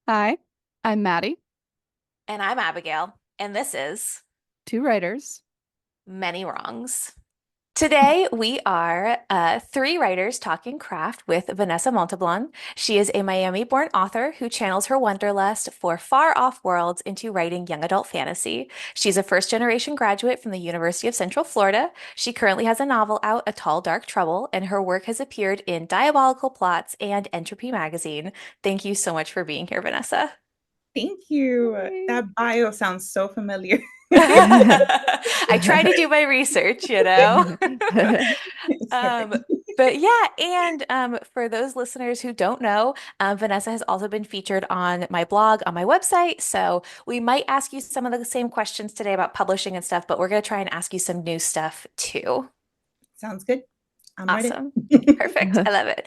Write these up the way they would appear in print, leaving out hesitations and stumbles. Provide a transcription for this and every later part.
Hi, I'm Maddie, And I'm Abigail, and this is two writers. Many Wrongs. Today, we are three writers talking craft with Vanessa Montalban. She is a Miami-born author who channels her wanderlust for far-off worlds into writing young adult fantasy. She's a first-generation graduate from the University of Central Florida. She currently has a novel out, A Tall Dark Trouble, and her work has appeared in Diabolical Plots and Entropy magazine. Thank you so much for being here, Vanessa. Thank you. Yay. That bio sounds so familiar. I try to do my research, you know. Sorry. Um, but yeah, and for those listeners who don't know, Vanessa has also been featured on my blog, on my website. So we might ask you some of the same questions today about publishing and stuff, but we're going to try and ask you some new stuff too. Sounds good. I'm ready. Awesome. Perfect. I love it.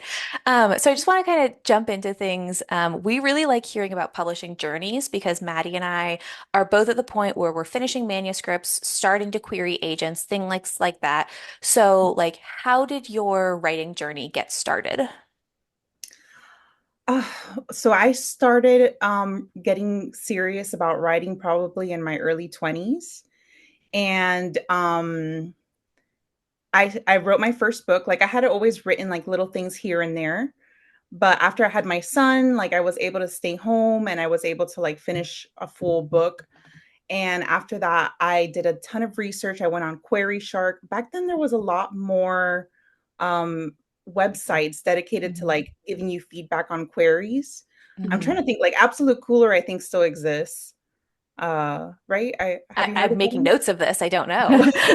So I just want to kind of jump into things. We really like hearing about publishing journeys because Maddie and I are both at the point where we're finishing manuscripts, starting to query agents, things like that. So, like, how did your writing journey get started? Uh, so I started getting serious about writing probably in my early 20s. And I wrote my first book. Like I had always written like little things here and there. But after I had my son, like I was able to stay home and I was able to like finish a full book. And after that, I did a ton of research. I went on Query Shark. Back then, there was a lot more um, websites dedicated to Mhm. like giving you feedback on queries. I'm Mhm. trying to think, like Absolute Cooler, I think still exists. Right? I have you heard I'm of making them? notes of this. I don't know.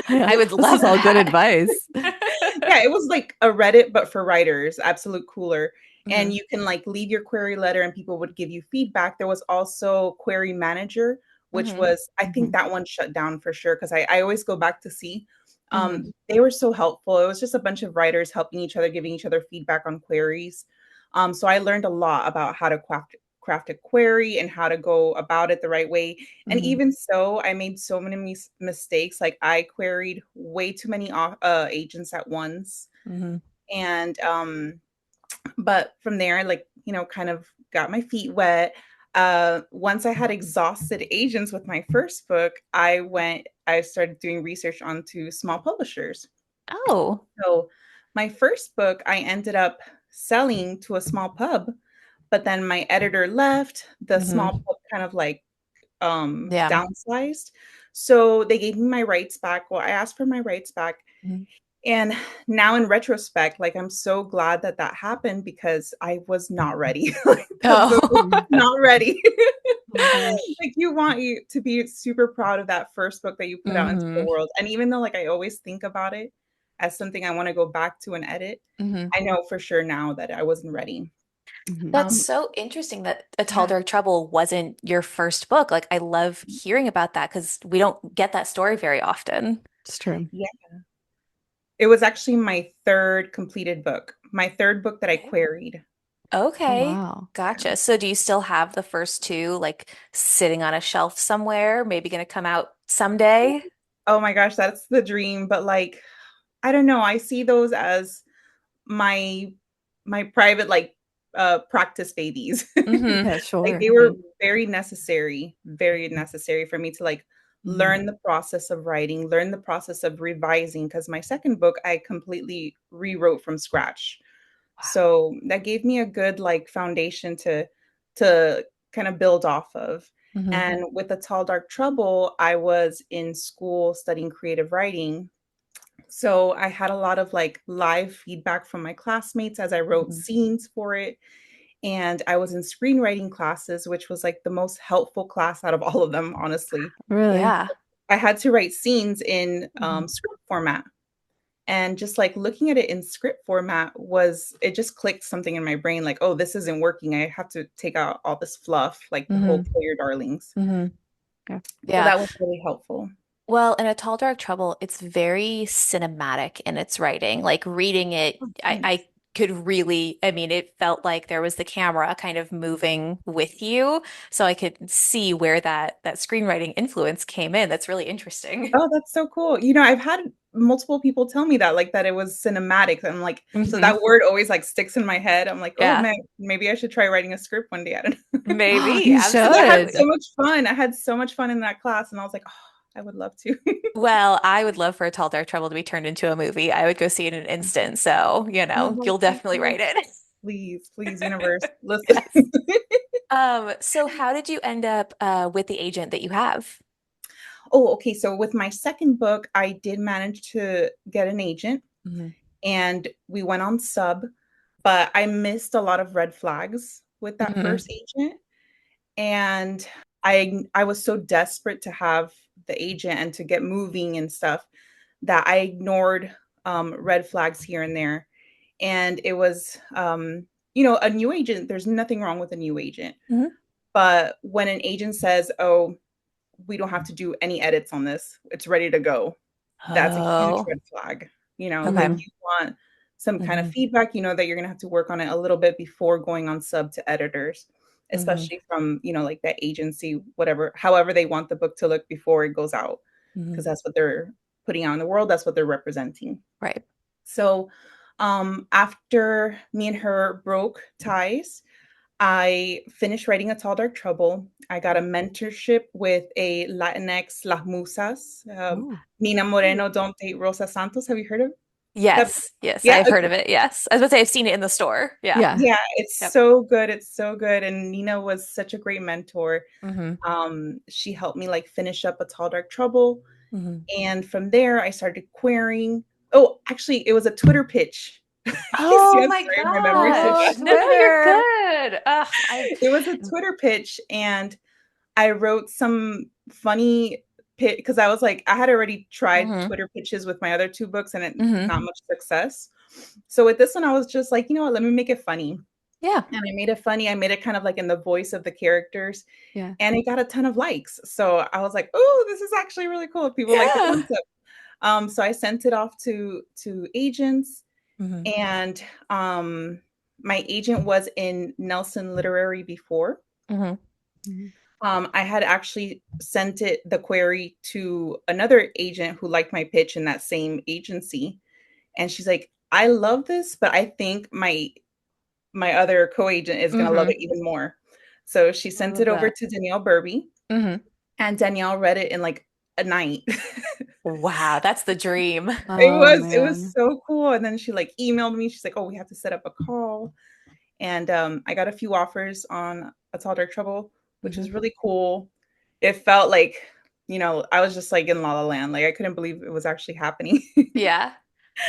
I would This is love all good that. advice. Yeah, it was like a Reddit, but for writers, Absolute Cooler. And Mhm. you can like leave your query letter and people would give you feedback. There was also Query Manager, which Mhm. was, I think Mhm. that one shut down for sure because I always go back to see. Mhm. They were so helpful. It was just a bunch of writers helping each other, giving each other feedback on queries. So I learned a lot about how to craft a query and how to go about it the right way. And Mhm. even so, I made so many mistakes. Like I queried way too many agents at once. Mhm. And but from there, like, kind of got my feet wet. Once I had exhausted agents with my first book, I started doing research onto small publishers. Oh. So my first book, I ended up selling to a small pub, but then my editor left. The small Mhm. pub kind of like Yeah. downsized. So they gave me my rights back. Well, I asked for my rights back. Mhm. And now in retrospect, like I'm so glad that that happened because I was not ready. Like the book was Oh. Mhm. not ready. Oh my gosh. Like you want you to be super proud of that first book that you put out into the Mhm. world. And even though like I always think about it as something I want to go back to and edit, Mhm. I know for sure now that I wasn't ready. Mhm. That's Um so interesting that A Tall yeah. Dark Trouble wasn't your first book. Like, I love hearing about that because we don't get that story very often. It's true. Yeah. It was actually my third completed book. My third book that I Okay. queried. Oh Okay, wow. Yeah. gotcha. So do you still have the first two like sitting on a shelf somewhere, maybe going to come out someday? Oh my gosh, that's the dream. But like, I don't know. I see those as my private like practice babies. Hmm. Yeah, Like sure. they were very necessary for me to like Mhm. learn the process of writing, learn the process of revising because my second book I completely rewrote from scratch. Wow. So that gave me a good like foundation to kind of build off of. Hmm. And with the Tall Dark Trouble, I was in school studying creative writing. So I had a lot of like live feedback from my classmates as I wrote Mhm. scenes for it. And I was in screenwriting classes, which was like the most helpful class out of all of them, honestly. Really? Yeah. I had to write scenes in Mhm. script format. And just like looking at it in script format it just clicked something in my brain like, oh, this isn't working. I have to take out all this fluff, like the whole Hmm. Kill Your Darlings. Hmm. Yeah. So Yeah. that was really helpful. Well, in A Tall Dark Trouble, it's very cinematic in its writing. Like reading it, Oh, I thanks. could really, I mean, it felt like there was the camera kind of moving with you. So I could see where that screenwriting influence came in. That's really interesting. Oh, that's so cool. I've had multiple people tell me that, like, that it was cinematic. I'm like, so Hmm. that word always like sticks in my head. I'm like, oh Yeah, man, maybe I should try writing a script one day. I don't know. maybe. You Because I had so should. Absolutely. much fun. I had so much fun in that class, and I was like, oh, I would love to. Well, I would love for A Tall Dark Trouble to be turned into a movie. I would go see it in an instant. So, Oh, you'll that's definitely so write it. please, please, universe, listen. Yes. So how did you end up with the agent that you have? Oh, okay. So with my second book, I did manage to get an agent, Hmm. and we went on sub, but I missed a lot of red flags with that Hmm. first agent. And I was so desperate to have the agent and to get moving and stuff that I ignored red flags here and there. And it was a new agent, there's nothing wrong with a new agent. Hmm. But when an agent says, "Oh, we don't have to do any edits on this. It's ready to go." That's a huge Oh, red flag. Like, okay. you want some kind of Hmm. feedback, that you're gonna have to work on it a little bit before going on sub to editors, Hmm. especially from, like that agency, whatever, however they want the book to look before it goes out, Hmm. because that's what they're putting out in the world, that's what they're representing. Right. So, after me and her broke ties, I finished writing A Tall Dark Trouble. I got a mentorship with a Latinx Las Musas, Ooh. Nina Moreno, Don't Date Rosa Santos. Have you heard of that? Yes. Yes, Yeah, I've heard of it. Yes. I was about to say I've seen it in the store. Yeah. Yeah. yeah, it's Yep. so good. It's so good. And Nina was such a great mentor. Hmm. She helped me like finish up A Tall Dark Trouble. Hmm. And from there, I started querying. Oh, actually, it was a Twitter pitch. Yes, Oh yes, my sorry, my memory's so Oh, gosh. bad. No, you're Twitter. good. I It was a Twitter pitch, and I wrote some funny pit because I was like, I had already tried hmm Twitter pitches with my other two books and not hmm much success. So with this one, I was just like, you know what, let me make it funny. Yeah. And I made it funny. I made it kind of like in the voice of the characters, Yeah. and it got a ton of likes. So I was like, oh, this is actually really cool. People like the Yeah. concept. So I sent it off to agents, Hmm. and my agent was in Nelson Literary before. Hmm. Mhm. I had actually sent the query to another agent who liked my pitch in that same agency, and she's like, "I love this, but I think my other co-agent is gonna love Hmm. it even more." So she I sent love it over that. to Danielle Burby, Hmm. and Danielle read it in like a night. Wow, that's the dream. Oh It was man. so cool. And then she like emailed me. She's like, "Oh, we have to set up a call." And I got a few offers on A Tall Dark Trouble, which Hmm. was really cool. It felt like, I was just like in La La Land. Like, I couldn't believe it was actually happening. Yeah.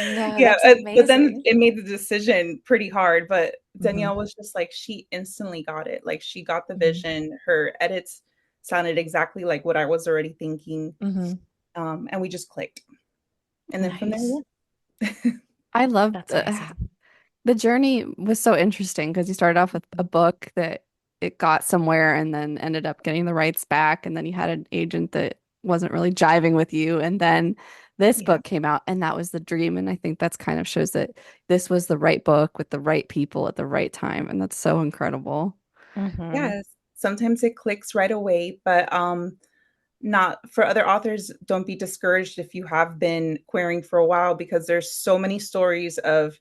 No, Yeah, that's but then amazing. it made the decision pretty hard. But Hmm. Danielle was just like, she instantly got it. Like, she got the Hmm. vision. Her edits sounded exactly like what I was already thinking. Hmm. And we just clicked. And then from there, Nice. yeah. I love That's amazing. the journey was so interesting because you started off with a book that it got somewhere and then ended up getting the rights back, and then you had an agent that wasn't really jiving with you, and then this Yeah. book came out and that was the dream. And I think that's kind of shows that this was the right book with the right people at the right time, and that's so incredible. Hmm. Yes. Sometimes it clicks right away, but not for other authors, don't be discouraged if you have been querying for a while, because there's so many stories of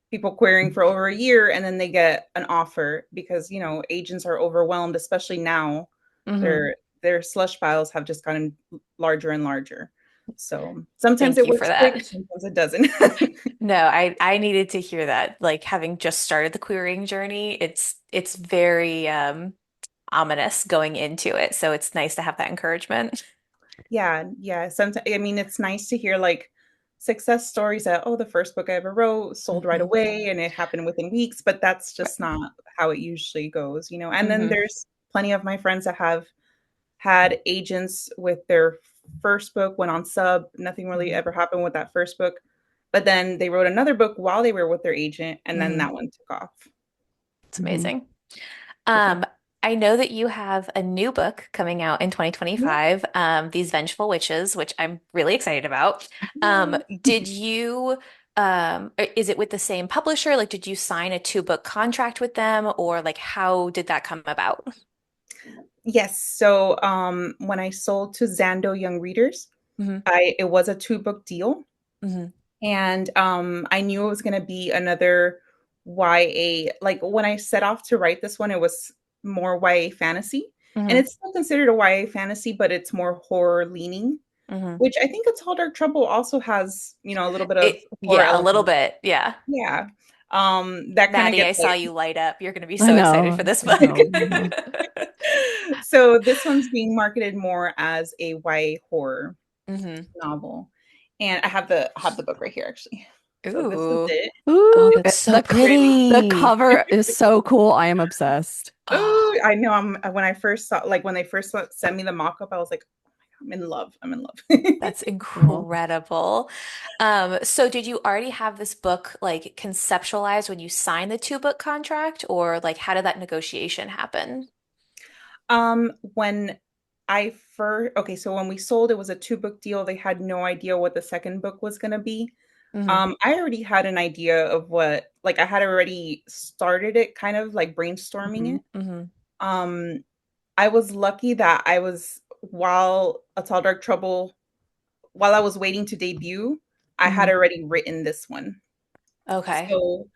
people querying for over a year and then they get an offer because, agents are overwhelmed, especially now. Hmm. Their slush piles have just gotten larger and larger. So sometimes Thank it you for works quick, that. sometimes it doesn't. No, I needed to hear that. Like having just started the querying journey, it's very ominous going into it. So it's nice to have that encouragement. Yeah, yeah. Sometimes, I mean, it's nice to hear like success stories that, oh, the first book I ever wrote sold right Hmm. away and it happened within weeks, but that's just not how it usually goes. And then Hmm. there's plenty of my friends that have had agents with their first book, went on sub, nothing really Hmm. ever happened with that first book. But then they wrote another book while they were with their agent, and then Hmm. that one took off. It's Mhm. amazing. Yeah. Um, I know that you have a new book coming out in Yeah. 2025, These Vengeful Witches, which I'm really excited about. Yeah. Did you Is it with the same publisher? Like, did you sign a two-book contract with them, or like how did that come about? Yes. So when I sold to Zando Young Readers, Hmm. I it was a two-book deal. Hmm. And I knew it was gonna be another YA. Like when I set off to write this one, it was more YA fantasy. And Hmm. it's still considered a YA fantasy, but it's more horror leaning, Hmm. which I think A Tall Dark Trouble also has, a little bit of horror Yeah, a little element. bit. Yeah. Yeah. That kind of Maddie, gets I saw like you light up. You're going to be I so excited for know. this I book. know. I know. so this one's being marketed more as a YA horror Hmm. novel. And I have the book right here actually. So this is Ooh. it. Oh, Ooh, that's so the the pretty. cover is so cool. I am obsessed. Oh, Ooh, I know. When I first saw, like, when they first sent me the mock-up, I was like, "Oh my God, I'm in love. I'm in love." that's Cool. incredible. So did you already have this book like conceptualized when you signed the two-book contract, or like how did that negotiation happen? When I first okay, so when we sold, it was a two-book deal. They had no idea what the second book was gonna be. Hmm. I already had an idea of what, like, I had already started it, kind of like brainstorming Hmm. it. Hmm. Um, I was lucky that while A Tall Dark Trouble, while I was waiting to debut, I had Hmm. already written this one. Okay. So,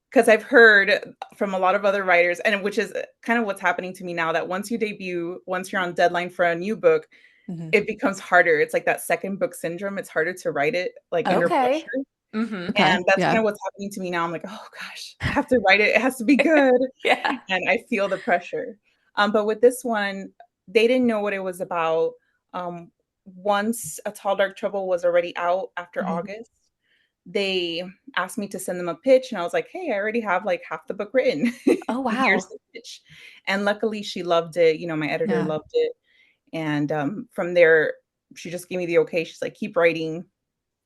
because I've heard from a lot of other writers, and which is kind of what's happening to me now, that once you debut, once you're on deadline for a new book, Hmm. it becomes harder. It's like that second book syndrome. It's harder to write it like under Okay. pressure. Hmm. Okay. And that's kind Yeah. of what's happening to me now. I'm like, oh gosh, I have to write it. It has to be good. Yeah. And I feel the pressure. But with this one, they didn't know what it was about. Um, Once A Tall Dark Trouble was already out after Hmm. August, they asked me to send them a pitch, and I was like, "Hey, I already have like half the book written. Oh, Here's wow. the pitch." And luckily, she loved it. My editor Yeah. loved it, and from there, she just gave me the okay. She's like, "Keep writing,"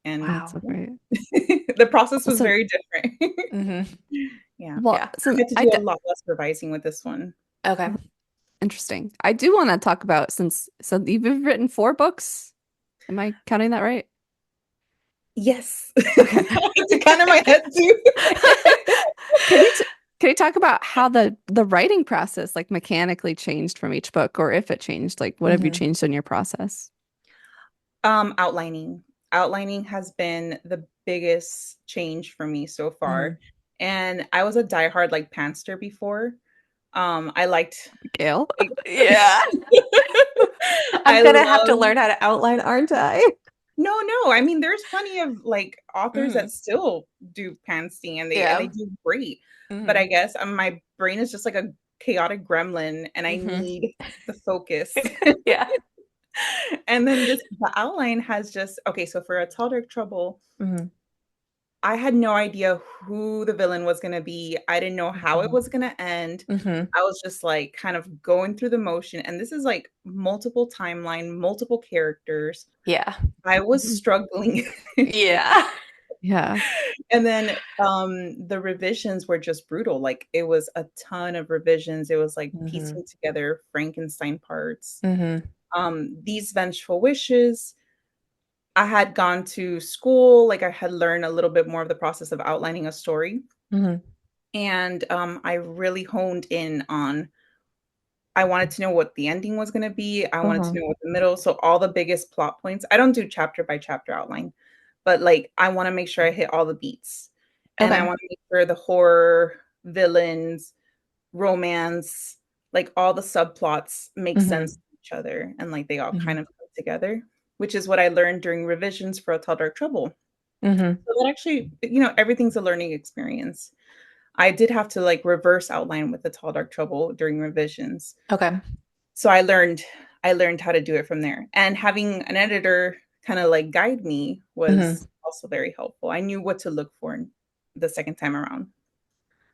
and That's so Wow. great. the process was So, very different. Hmm. Yeah, well, Yeah. I so had to do a lot less revising with this one. Okay. interesting. I do want to talk about since so you've written four books. Am I counting that right? Yes, Okay. I had to count in my head too. Can you t can you talk about how the writing process like mechanically changed from each book, or if it changed? Like, what have you Hmm. changed in your process? Outlining. Outlining has been the biggest change for me so Hmm. far. And I was a diehard like pantser before. I liked Gail? like Yeah. I'm I gonna have to love learn how to outline, aren't I? no. I mean, there's plenty of like authors that Hmm. still do pantsing, and they Yeah. do great. But Hmm. I guess my brain is just like a chaotic gremlin, and I Hmm. need the focus. Yeah. And then the outline has just okay. So for A Tall Dark Trouble, Hmm. I had no idea who the villain was gonna be. I didn't know how it was gonna end. Hmm. I was just like kind of going through the motion. And this is like multiple timeline, multiple characters. Yeah. I was Mhm. struggling. Yeah. Yeah. And then the revisions were just brutal. Like it was a ton of revisions. It was like Hmm. piecing together Frankenstein parts. Hmm. These vengeful wishes, I had gone to school, like I had learned a little bit more of the process of outlining a story. Hmm. And I really honed in on I wanted to know what the ending was going to be. I wanted to Hmm. know what the middle. So all the biggest plot points. I don't do chapter by chapter outline, but like I want to make sure I hit all the beats. And I Okay. want to make sure the horror, villains, romance, like all the subplots make sense Hmm. to each other and like they all kind Hmm. of come together, which is what I learned during revisions for A Tall Dark Trouble. Hmm. So that actually, everything's a learning experience. I did have to like reverse outline with The Tall Dark Trouble during revisions. Okay. So I learned how to do it from there. And having an editor kind of like guide me Hmm. was also very helpful. I knew what to look for the second time around.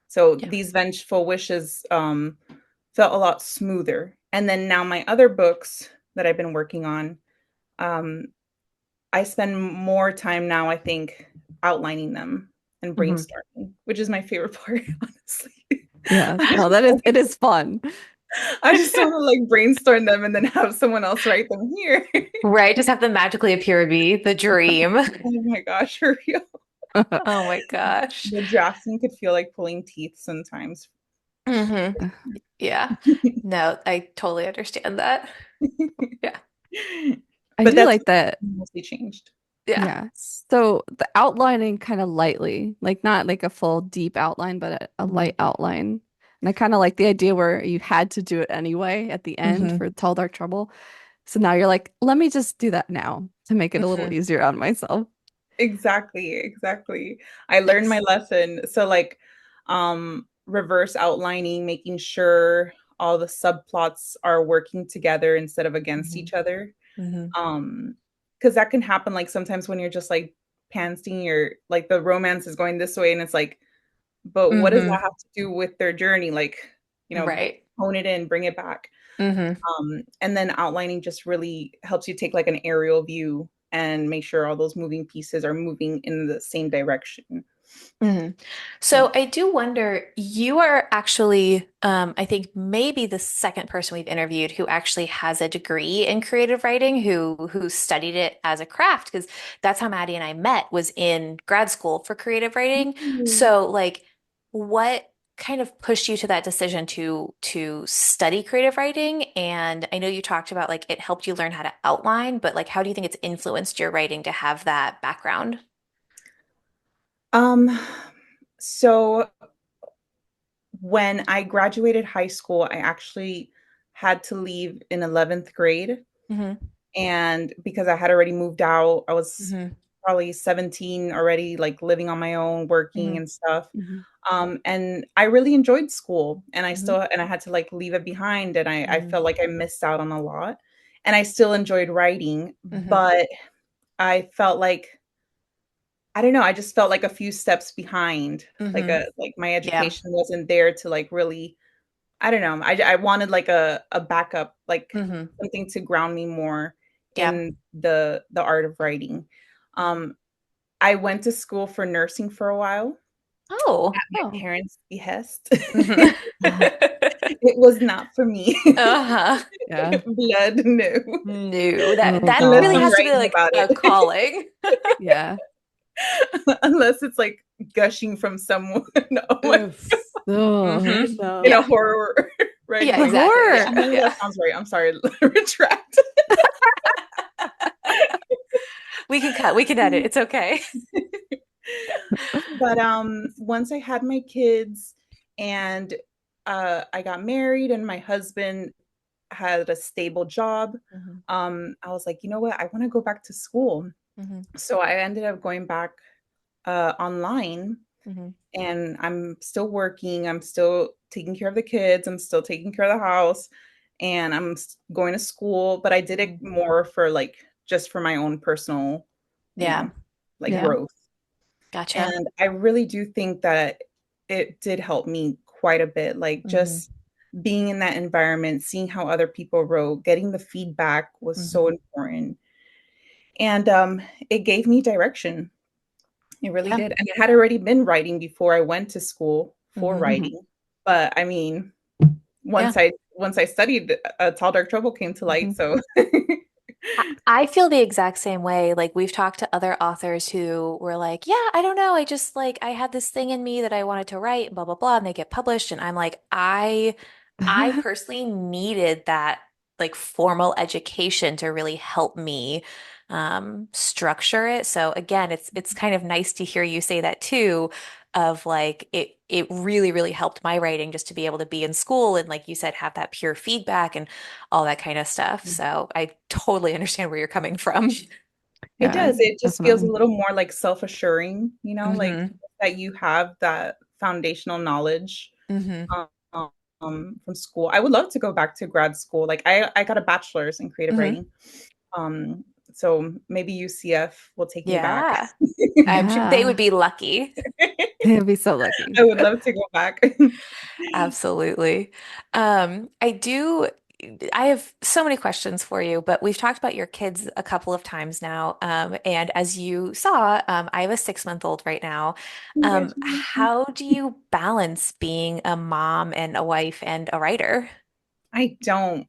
So Yeah. these vengeful wishes felt a lot smoother. And then now my other books that I've been working on, um, I spend more time now, I think, outlining them and Hmm. brainstorming, which is my favorite part, honestly. Yeah. I No, just it is fun. I just want to like brainstorm them and then have someone else write them here. Right. Just have them magically appear would be the dream. Oh my gosh, for real. Oh my gosh. The drafting could feel like pulling teeth sometimes. Hmm. Yeah. No, I totally understand that. Yeah. I But do that's like that. mostly changed. Yeah. Yeah. So the outlining kind of lightly, like not like a full deep outline, but a light outline. And I kind of like the idea where you had to do it anyway at the end Hmm. for Tall Dark Trouble. So now you're like, let me just do that now to make it a little Hmm. easier on myself. Exactly, exactly. I learned my Nice. lesson. So like reverse outlining, making sure all the subplots are working together instead of against Hmm. each other. Hmm. Um because that can happen like sometimes when you're just like pantsing your like the romance is going this way and it's like, but what does that Hmm. have to do with their journey? Like, Right. hone it in, bring it back. Hmm. And then outlining just really helps you take like an aerial view and make sure all those moving pieces are moving in the same direction. Hmm. Yeah. So I do wonder, you are actually, I think maybe the second person we've interviewed who actually has a degree in creative writing, who studied it as a craft, because that's how Maddie and I met, was in grad school for creative writing. Mhm. So like, what kind of pushed you to that decision to study creative writing? And I know you talked about like it helped you learn how to outline, but like, how do you think it's influenced your writing to have that background? Um, so when I graduated high school, I actually had to leave in 11th grade. Hmm. And because I had already moved out, I was Hmm. probably 17 already, like living on my own, working Hmm. and stuff. Hmm. And I really enjoyed school and Hmm. I had to like leave it behind and I Hmm. felt like I missed out on a lot. And I still enjoyed writing, Hmm. but I felt like I don't know, I just felt like a few steps behind. Hmm. Like my Yeah. education wasn't there to like really I don't know. I wanted like a backup, like Hmm. something to ground me more Yeah. in the art of writing. Um, I went to school for nursing for a while Oh. at my Oh. parents' behest. Hmm. It was not for me. Uh-huh. Yeah. Blood, no. No, Oh that Unless really gosh. I'm has to be writing like about a it. calling. Yeah. Unless it's like gushing from someone. Oh my, Oof. Oh Hmm. in a Yeah. no. horror Yeah, writing For way. exactly. horror. Yeah. Actually, that Yeah. sounds right. I'm sorry. Retract. We can cut. We can edit. It's okay. But once I had my kids and I got married and my husband had a stable job, Hmm. I was like, you know what? I want to go back to school. Hmm. So I ended up going back online Hmm. and I'm still working. I'm still taking care of the kids. I'm still taking care of the house and going to school. But I did it Hmm. more for like just for my own personal, you Yeah. know, like Yeah. Yeah. growth. Gotcha. And I really do think that it did help me quite a bit, like, Hmm. just being in that environment, seeing how other people wrote, getting the feedback was so Hmm. important, and, it gave me direction. It really Yeah. did, and I had already been writing before I went to school for Hmm. Hmm. writing, but, I mean, Yeah. once I studied, Tall Dark Trouble came to light, Hmm. so I feel the exact same way. Like we've talked to other authors who were like, yeah, I don't know. I just like I had this thing in me that I wanted to write, blah, blah, blah, and they get published. And I'm like, I personally needed that like formal education to really help me structure it. So again, it's kind of nice to hear you say that too, of like it really, really helped my writing just to be able to be in school and like you said, have that pure feedback and all that kind of stuff. So I totally understand where you're coming from. it Yeah, does, it just feels a definitely. little more, like, self-assuring, like, Hmm. that you have that foundational knowledge Hmm. from school. I would love to go back to grad school. Like I got a bachelor's in creative Hmm. writing. So maybe UCF will take me back. Yeah. I'm sure they would Yeah. be lucky. They'd be so lucky. I would love to go back. Absolutely. I do. I have so many questions for you, but we've talked about your kids a couple of times now. And as you saw, I have a 6-month-old right now. Congratulations. How do you balance being a mom and a wife and a writer? I don't.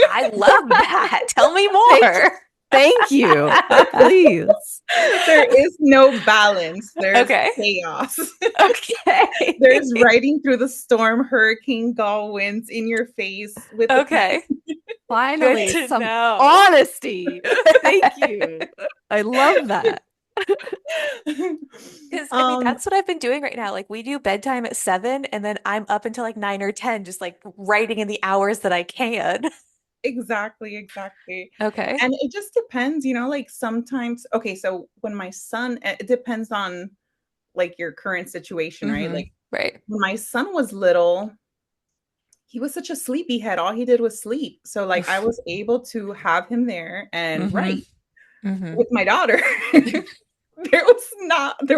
I love that. Tell me Same. more. Thank you. Please. There is no balance. There's Okay. chaos. Okay. There's riding through the storm, hurricane gall winds in your face with the pen. Okay. Good Finally, to some know. honesty. Thank you. I love that. Because I mean, um, that's what I've been doing right now. Like we do bedtime at 7, and then I'm up until like 9 or 10, just like writing in the hours that I can. exactly, exactly. Okay. And it just depends, like sometimes, okay, so when my son, it depends on like your current situation, right? Mm-hmm. Like Right. when my son was little, he was such a sleepyhead. All he did was sleep. So like I was able to have him there and Mm-hmm. write. Mm-hmm. With my daughter, there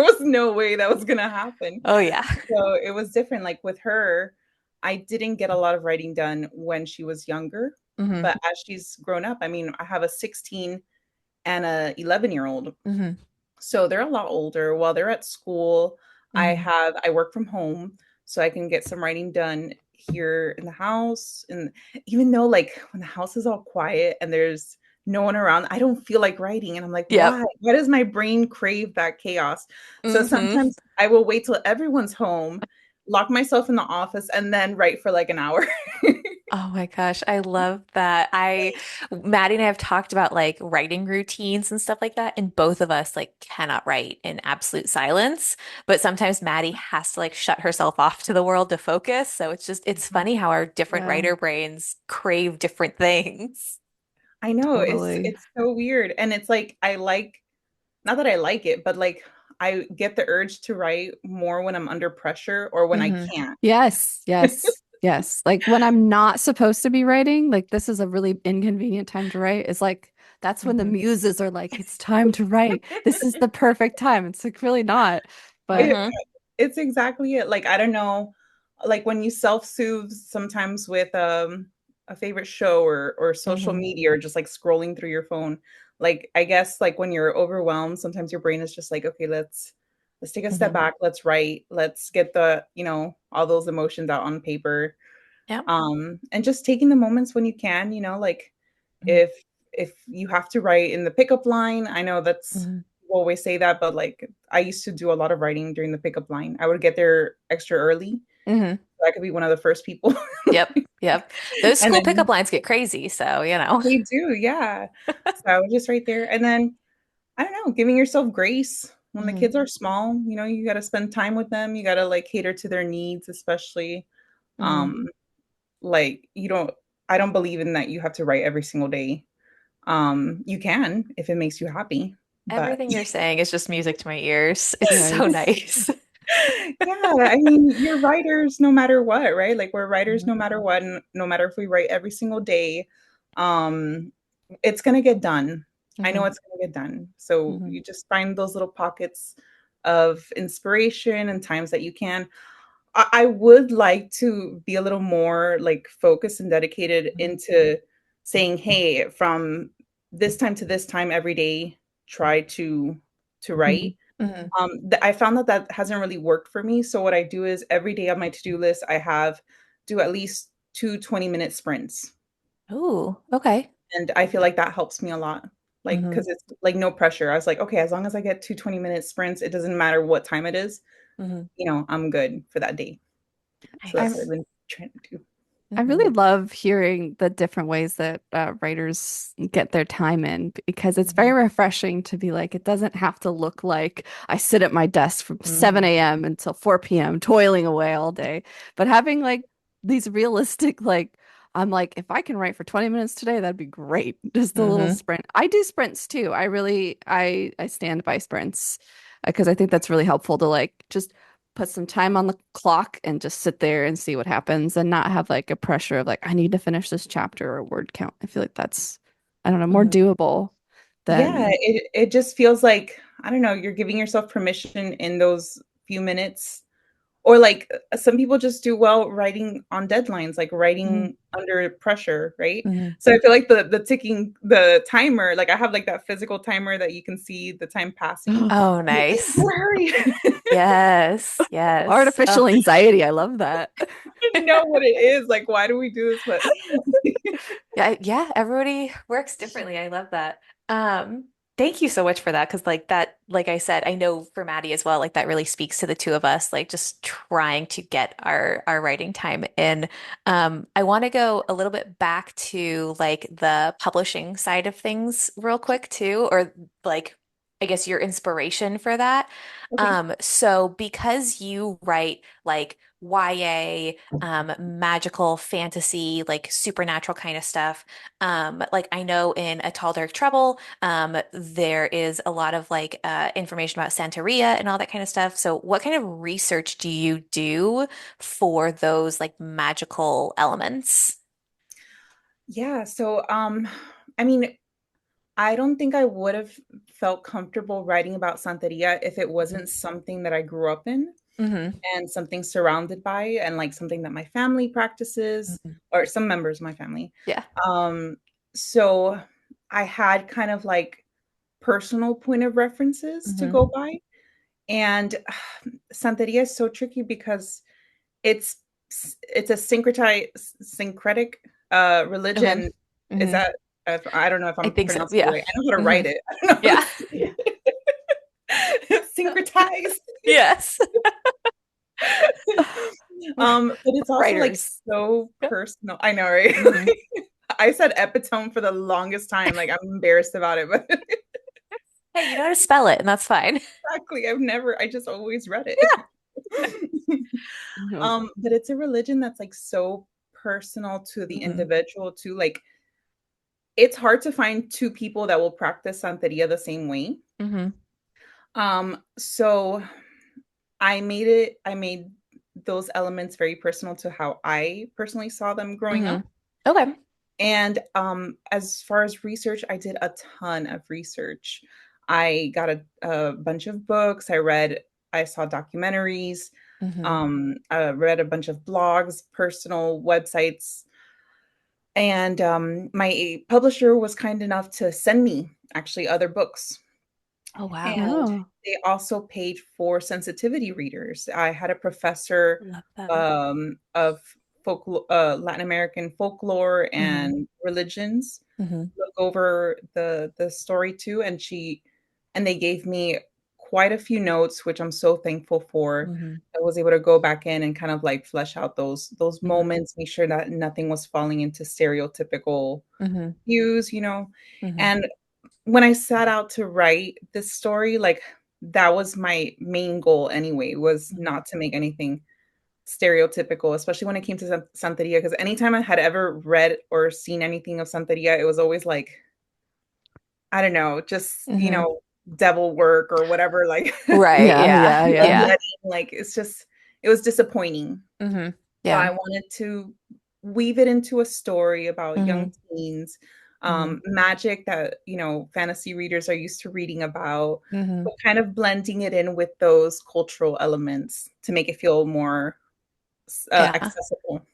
was no way that was gonna happen. Oh yeah. So it was different. Like with her, I didn't get a lot of writing done when she was younger, Mm-hmm. but as she's grown up, I mean, I have a 16 and a 11-year-old. Mm-hmm. So they're a lot older. While they're at school, Mm-hmm. I work from home, so I can get some writing done here in the house. And even though like when the house is all quiet and there's no one around, I don't feel like writing. And I'm like, why? Yep. Why does my brain crave that chaos? So Mm-hmm. sometimes I will wait till everyone's home, lock myself in the office, and then write for like an hour. Oh my gosh, I love that. Maddie and I have talked about like writing routines and stuff like that, and both of us like cannot write in absolute silence. But sometimes Maddie has to like shut herself off to the world to focus. So it's funny how our different Yeah, writer brains crave different things. I know it's totally. it's so weird. And it's like I like not that I like it, but like I get the urge to write more when I'm under pressure or when I Hmm. can't. Yes, yes, yes. Like when I'm not supposed to be writing, like this is a really inconvenient time to write. It's like that's when the Mhm. muses are like, it's time to write. This is the perfect time. It's like really not. But It, Hmm. it's exactly it. Like I don't know, like when you self-soothe sometimes with a favorite show or social Hmm. media or just like scrolling through your phone. Like I guess like when you're overwhelmed, sometimes your brain is just like, okay, let's take a step Hmm. back, let's write, let's get the, all those emotions out on paper. Yeah. And just taking the moments when you can, like Hmm. if you have to write in the pickup line, I know that's Hmm. we always say that, but like I used to do a lot of writing during the pickup line. I would get there extra early, Hmm. so I could be one of the first people. Yep. Yep. Those And school pickup then lines get crazy, so you know. they do, yeah. So I was just right there. And then I don't know, giving yourself grace when the Hmm. kids are small, you got to spend time with them. You got to like cater to their needs, especially. Hmm. Um, like I don't believe in that you have to write every single day. You can if it makes you happy, but Everything you're saying is just music to my ears. It's so nice. nice. yeah, I mean, you're writers no matter what, right? Like we're writers Hmm. no matter what, and no matter if we write every single day, um, it's gonna get done. I know Hmm. it's gonna get done. So Hmm. you just find those little pockets of inspiration and times that you can. I would like to be a little more like focused and dedicated into saying, hey, from this time to this time every day, try to Mhm. write. Hmm. I found that that hasn't really worked for me. So what I do is every day on my to-do list, I have do at least two 20-minute sprints. Ooh, okay. And I feel like that helps me a lot. Like, Hmm. because it's like no pressure. I was like, okay, as long as I get two 20-minute sprints, it doesn't matter what time it is, Hmm. I'm good for that day. So that's Nice. what I've been trying to do. I Hmm. really love hearing the different ways that writers get their time in because it's very Hmm. refreshing to be like, it doesn't have to look like I sit at my desk from Hmm. 7 a.m. until 4 p.m. toiling away all day. But having like these realistic, like, I'm like, if I can write for 20 minutes today, that'd be great. Just a little Hmm. sprint. I do sprints too. I stand by sprints because I think that's really helpful to like just put some time on the clock and just sit there and see what happens and not have like a pressure of like I need to finish this chapter or word count. I feel like that's I don't know, more Hmm. doable Yeah, than it just feels like, I don't know, you're giving yourself permission in those few minutes. Or like some people just do well writing on deadlines, like Mhm. writing under pressure, right? Hmm. So I feel like the timer, like I have like that physical timer that you can see the time passing. Oh, I'm like, "Okay, nice. better hurry." Yes, yes. artificial anxiety. I love that. I don't know what it is. Like, why do we do this? But Yeah, yeah, everybody works differently. I love that. Um, Thank you so much for that because like that, like I said, I know for Maddie as well, like that really speaks to the two of us, like just trying to get our writing time in. I want to go a little bit back to like the publishing side of things real quick too, or like I guess your inspiration for that. Okay. So because you write like YA, magical fantasy, like supernatural kind of stuff. Like I know in A Tall Dark Trouble, there is a lot of like information about Santeria and all that kind of stuff. So what kind of research do you do for those like magical elements? Yeah, so I mean, I don't think I would have felt comfortable writing about Santeria if it wasn't something that I grew up in Hmm. and something surrounded by and like something that my family practices Hmm. or some members of my family. Yeah. Um so I had kind of like personal point of references to go Hmm. by. And Santeria is so tricky because it's it's a syncretic Okay. religion. Is Hmm. that if, I don't know if I I'm think so. pronouncing it Yeah. right. I know how to Hmm. write it. I don't know how to Yeah. say it. Syncretized. Yes. But it's also like Writers. so Yeah. personal. I know, right? Hmm. I said epitome for the longest time. Like I'm embarrassed about it, but Hey, you know how to spell it, and that's fine. exactly. I just always read it. Mhm. But it's a religion that's like so personal to the Hmm. individual too. Like it's hard to find two people that will practice Santeria the same way. Hmm. So I made those elements very personal to how I personally saw them growing Hmm. up. Okay. And as far as research, I did a ton of research. I got a bunch of books. I saw documentaries, Hmm. I read a bunch of blogs, personal websites, and my publisher was kind enough to send me actually other books. Oh, wow. And Oh, they also paid for sensitivity readers. I had a professor Love that. of Latin American folklore Hmm. and religions Hmm. look over the story too, and they gave me quite a few notes, which I'm so thankful for. Hmm. I was able to go back in and kind of like flesh out those Hmm. moments, make sure that nothing was falling into stereotypical Hmm. views. Hmm. And when I set out to write this story, like that was my main goal anyway, was Hmm. not to make anything stereotypical, especially when it came to Santeria. Because anytime I had ever read or seen anything of Santeria, it was always like, I don't know, just, Hmm. devil work or whatever, like Right. yeah, Yeah. yeah, yeah. Yeah. bloodletting, like it was disappointing. Hmm. So Yeah. I wanted to weave it into a story about young Hmm. teens, Hmm. magic that, fantasy readers are used to reading about, Hmm. but kind of blending it in with those cultural elements to make it feel more Yeah. accessible.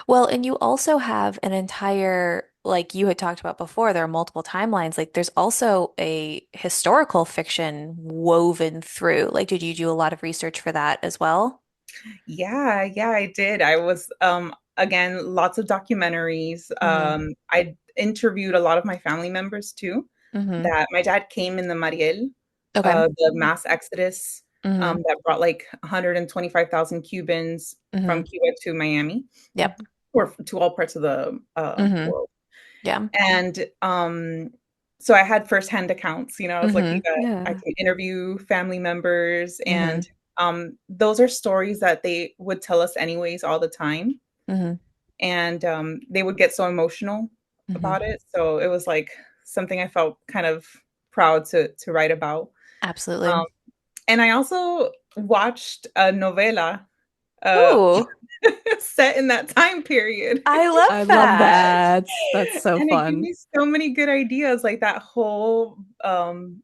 Well, and you also have an entire, like you had talked about before, there are multiple timelines. Like there's also a historical fiction woven through. Like, did you do a lot of research for that as well? Yeah, yeah, I did. I was again lots of documentaries. Hmm. I interviewed a lot of my family members too. Hmm. That my dad came in the Mariel, Okay. the mass exodus Hmm. that brought like 125,000 Cubans from Hmm. Cuba to Miami Yep. or to all parts of the Hmm. world. Yeah. And so I had firsthand accounts. I was lucky Hmm. that I Yeah. can interview family members, and Hmm. those are stories that they would tell us anyways all the time, Hmm. and they would get so emotional Hmm. about it. So it was like something I felt kind of proud to write about. Um, Absolutely. and I also watched a novela uh, Ooh, set in that time period. I love I love that. that. That's so And it gave fun. me so many good ideas, like that whole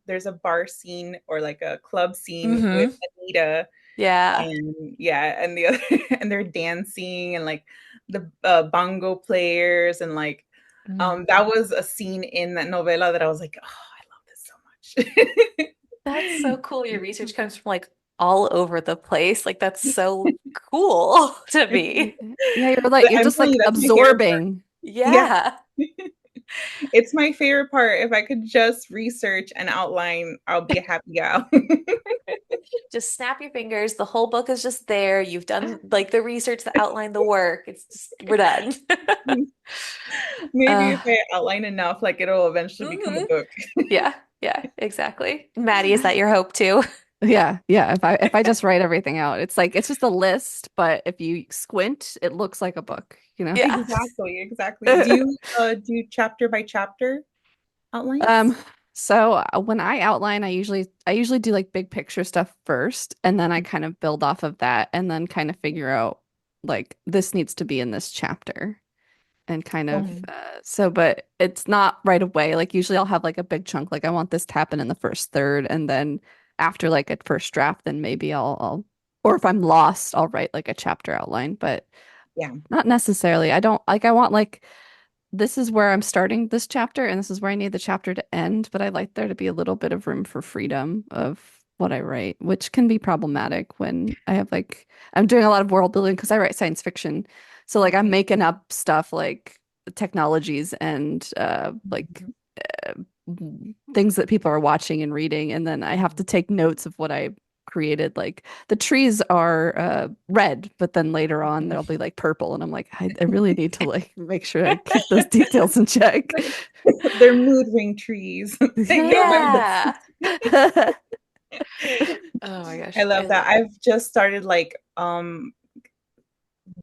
there's a bar scene or like a club scene with Hmm. Anita Yeah. and yeah, and the other and they're dancing and like the bongo players and like Mhm. that was a scene in that novela that I was like, "Oh, I love this so much." That's so cool. Your research comes from like all over the place. Like that's so cool to It's me. Yeah, you're like you're I'm just telling like you, that's my favorite part. absorbing. Yeah. Yeah. It's my favorite part. If I could just research and outline, I'll be a happy gal. Just snap your fingers. The whole book is just there. You've done like the research, the outline, the work. It's just, we're done. Maybe Uh, if I outline enough, like it'll eventually become a mhm. book. Yeah, yeah, exactly. Maddie, is that your hope too? Yeah, yeah. If I just write everything out, it's like it's just a list, but if you squint, it looks like a book, you know? Yeah. Exactly, exactly. Do you do chapter by chapter Um, outlines? so when I outline, I usually do like big picture stuff first, and then I kind of build off of that, and then kind of figure out like this needs to be in this chapter, and kind of Mhm. but it's not right away. Like usually I'll have like a big chunk, like I want this to happen in the first third, and then after like a first draft, then maybe I'll or if I'm lost, I'll write like a chapter outline, but Yeah. not necessarily. I don't like I want like this is where I'm starting this chapter and this is where I need the chapter to end, but I like there to be a little bit of room for freedom of what I write, which can be problematic when I have like I'm doing a lot of world building because I write science fiction. So like I'm Okay. making up stuff like technologies and like Mhm. uh, things that people are watching and reading, and then I have to take notes of what I created. Like the trees are red, but then later on they'll be like purple, and I'm like, I really need to like make sure I keep those details in check. They're mood ring trees. Take note my books. Yeah. Yeah. Oh my I gosh, I love that. love. I've just started like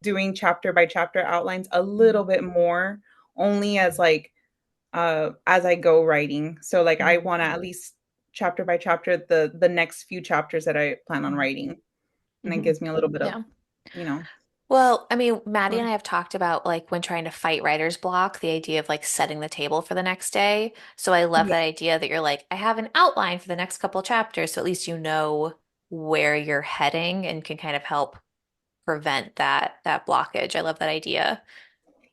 doing chapter by chapter outlines a little Mhm. bit more, only as I go writing. So like I Mhm. want to at least chapter by chapter the next few chapters that I plan on Mhm. writing. And it Mhm. gives me a little bit of, Yeah. you know, Well, I mean, Maddie and fun. I have talked about like when trying to fight writer's block, the idea of like setting the table for the next day. So I love Yeah. that idea that you're like, I have an outline for the next couple chapters, so at least you know where you're heading and can kind of help prevent that blockage. I love that idea.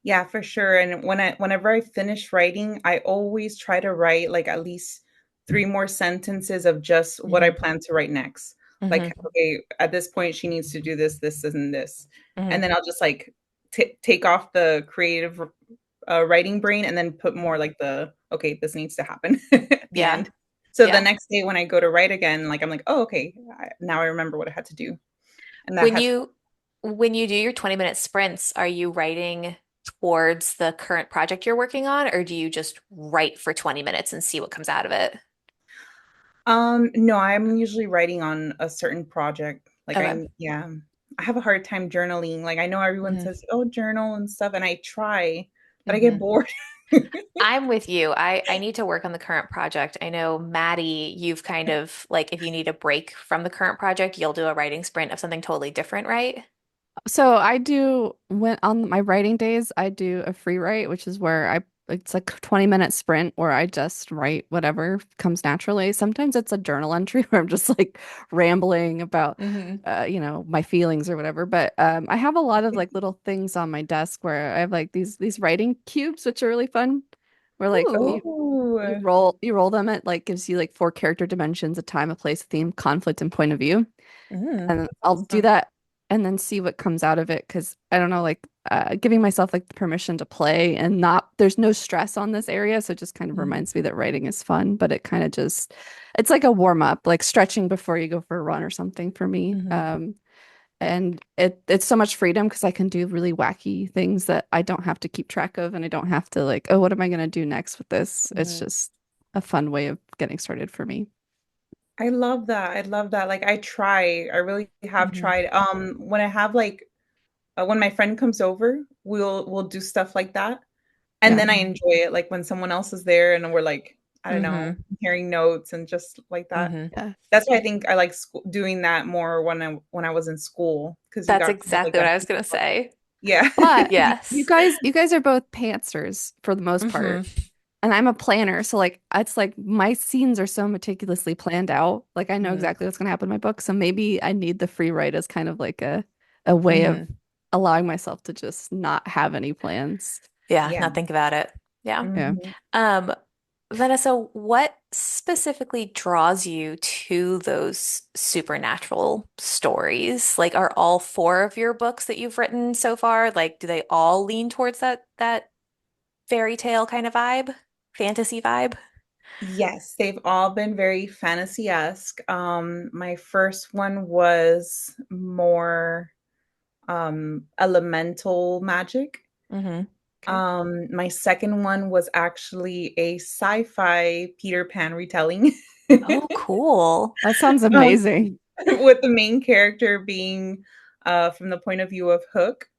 Yeah, for sure. And whenever I finish writing, I always try to write like at least three more sentences of just what I Hmm. plan to write next. Like, Hmm. okay, at this point, she needs to do this, this, and this. And Hmm. then I'll just like take off the creative writing brain and then put more like okay, this needs to happen at the Yeah. end. So the Yeah. next day when I go to write again, like I'm like, oh, okay, now I remember what I had to do. And that When had you when you do your 20-minute sprints, are you writing towards the current project you're working on, or do you just write for 20 minutes and see what comes out of it? No, I'm usually writing on a certain project. Like Okay. yeah, I have a hard time journaling. Like I know everyone Hmm. says, "Oh, journal and stuff," and I try, but I get Hmm. bored. I'm with you. I need to work on the current project. I know, Maddie, you've kind of like if you need a break from the current project, you'll do a writing sprint of something totally different, right? So I do when on my writing days, I do a free write, which is where I it's like a 20-minute sprint where I just write whatever comes naturally. Sometimes it's a journal entry where I'm just like rambling about Hmm. my feelings or whatever. But I have a lot of like little things on my desk where I have like these writing cubes, which are really fun. Where like Ooh. Oh, you roll them, it like gives you like four character dimensions, a time, a place, a theme, conflict, and point of view. Mm. And I'll do awesome. that and then see what comes out of it because I don't know, like giving myself like the permission to play and not there's no stress on this area, so it just kind of Hmm. reminds me that writing is fun, but it kind of just it's like a warm up, like stretching before you go for a run or something for me. Hmm. And it's so much freedom because I can do really wacky things that I don't have to keep track of, and I don't have to like, oh, what am I gonna do next with this? It's Hmm. just a fun way of getting started for me. I love that. I love that. Like I try. I really have Hmm. tried. When I have like when my friend comes over, we'll do stuff like that. And Yeah. then I Hmm. enjoy it, like, when someone else is there and we're, like, I don't know, Hmm. comparing notes and just like that. Hmm. Yeah. That's why I think I like doing that more when I was in school because you That's got to have, like, exactly what that I was people gonna say. Yeah. But you Yes. guys, you guys are both pantsers for the most Hmm. part. And I'm a planner, so like it's like my scenes are so meticulously planned out. Like I know Hmm. exactly what's gonna happen in my book. So maybe I need the free write as kind of like a way of Hmm. allowing myself to just not have any plans. Yeah, Yeah. not think about it. Yeah. Yeah. Mhm. Um, Vanessa, what specifically draws you to those supernatural stories? Like, are all four of your books that you've written so far, like, do they all lean towards that fairy tale kind of vibe, fantasy vibe? Yes, they've all been very fantasy-esque. My first one was more elemental magic. Hmm. Okay. My second one was actually a sci-fi Peter Pan retelling. Oh, cool. That sounds Um, amazing. with the main character being from the point of view of Hook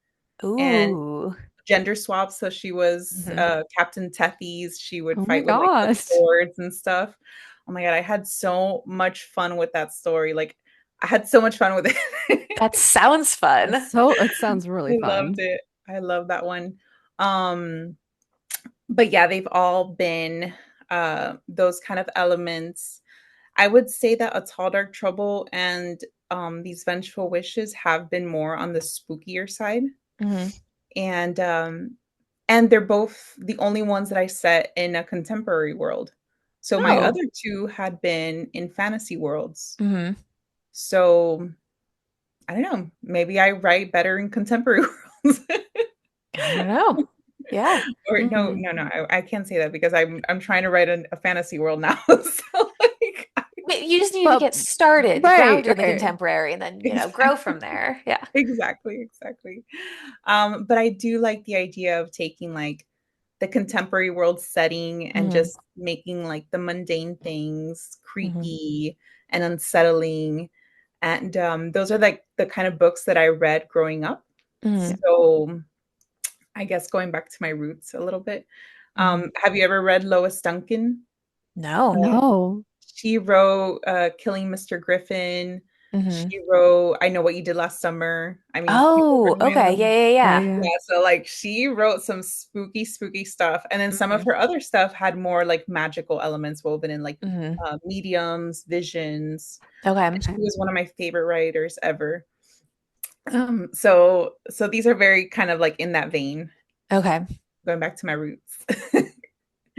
and Ooh. gender swaps. So she was Hmm. Captain Tethys. She would Oh my fight with like the gosh. swords and stuff. Oh my God, I had so much fun with that story. Like, I had so much fun with it. That sounds fun. It sounds really I loved fun. it. I love that one. Um, but yeah, they've all been those kind of elements. I would say that A Tall Dark Trouble and these Vengeful Wishes have been more on the spookier side. Hmm. And and they're both the only ones that I set in a contemporary world. So my Oh, other two had been in fantasy worlds. Hmm. So I don't know, maybe I write better in contemporary worlds. I don't know. Yeah. Or no, mm. no, no, I can't say that because I'm trying to write a fantasy world now. So like You just need to But get started, right, grounded in the right. contemporary, and then, grow exactly, from there. Yeah. exactly, exactly. But I do like the idea of taking like the contemporary world setting and Hmm. just making like the mundane things Hmm. creepy and unsettling. And those are like the kind of books that I read growing up. Hmm. So I guess going back to my roots a little bit. Hmm. Have you ever read Lois Duncan? No. Uh, No. she wrote Killing Mr. Griffin. Hmm. She wrote I Know What You Did Last Summer. I mean, you've Oh, heard of okay. him. Yeah, Yeah, yeah, yeah. Yeah, so like she wrote some spooky, spooky stuff. And then yeah. some of Hmm. her other stuff had more like magical elements woven in, like Hmm. mediums, visions. And Okay. she Okay. was one of my favorite writers ever. So these are very kind of like in that vein, Okay. going back to my roots.